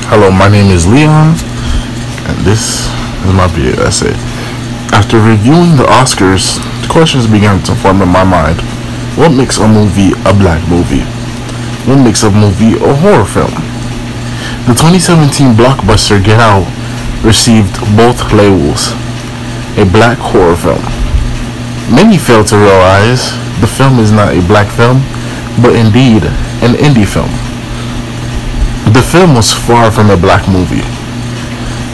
Hello, my name is Leon, and this is my video essay. After reviewing the Oscars, the questions began to form in my mind. What makes a movie a black movie? What makes a movie a horror film? The 2017 blockbuster Get Out received both labels, a black horror film. Many fail to realize the film is not a black film, but indeed an indie film. The film was far from a black movie.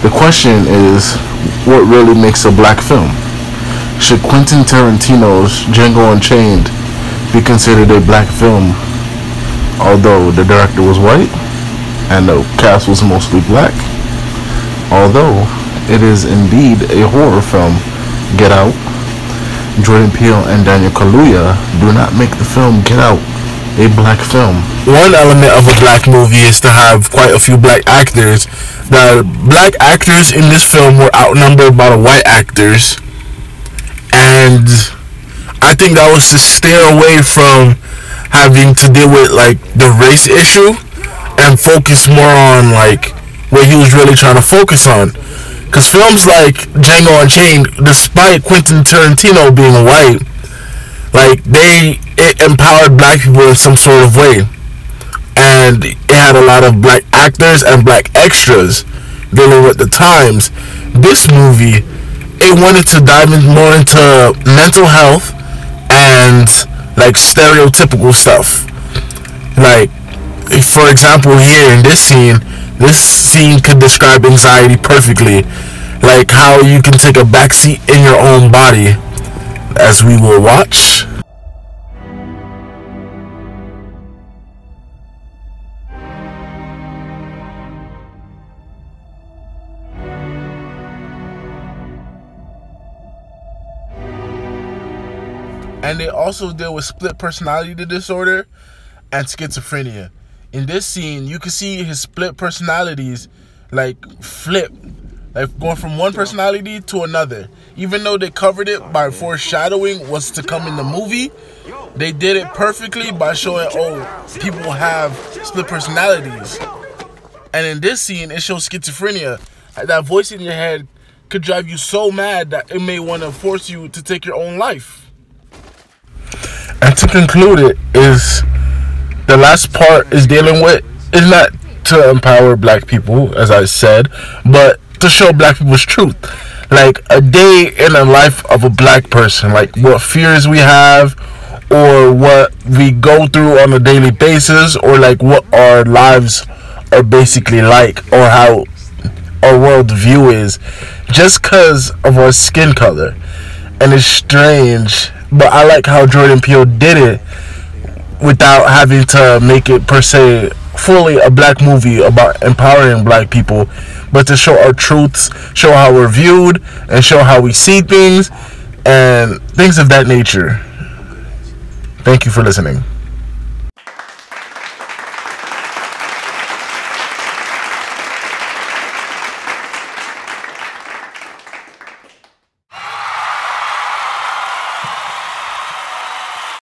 The question is, what really makes a black film? Should Quentin Tarantino's Django Unchained be considered a black film, although the director was white and the cast was mostly black? Although it is indeed a horror film, Get Out, Jordan Peele and Daniel Kaluuya do not make the film Get Out a black film. One element of a black movie is to have quite a few black actors. The black actors in this film were outnumbered by the white actors, and I think that was to steer away from having to deal with like the race issue and focus more on like what he was really trying to focus on. Because films like Django Unchained, despite Quentin Tarantino being white, like it empowered black people in some sort of way, and it had a lot of black actors and black extras dealing with the times. This movie, it wanted to dive in more into mental health and like stereotypical stuff. Like, for example, here in this scene could describe anxiety perfectly, like how you can take a backseat in your own body, as we will watch. And they also deal with split personality disorder and schizophrenia. In this scene, you can see his split personalities like flip, like going from one personality to another. Even though they covered it by foreshadowing what's to come in the movie, they did it perfectly by showing, oh, people have split personalities. And in this scene, it shows schizophrenia. That voice in your head could drive you so mad that it may want to force you to take your own life. And to conclude it, is the last part is dealing with, is not to empower black people, as I said, but to show black people's truth. Like a day in the life of a black person, like what fears we have, or what we go through on a daily basis, or like what our lives are basically like, or how our world view is, just because of our skin color. And it's strange, but I like how Jordan Peele did it without having to make it per se fully a black movie about empowering black people, but to show our truths, show how we're viewed, and show how we see things, and things of that nature. Thank you for listening.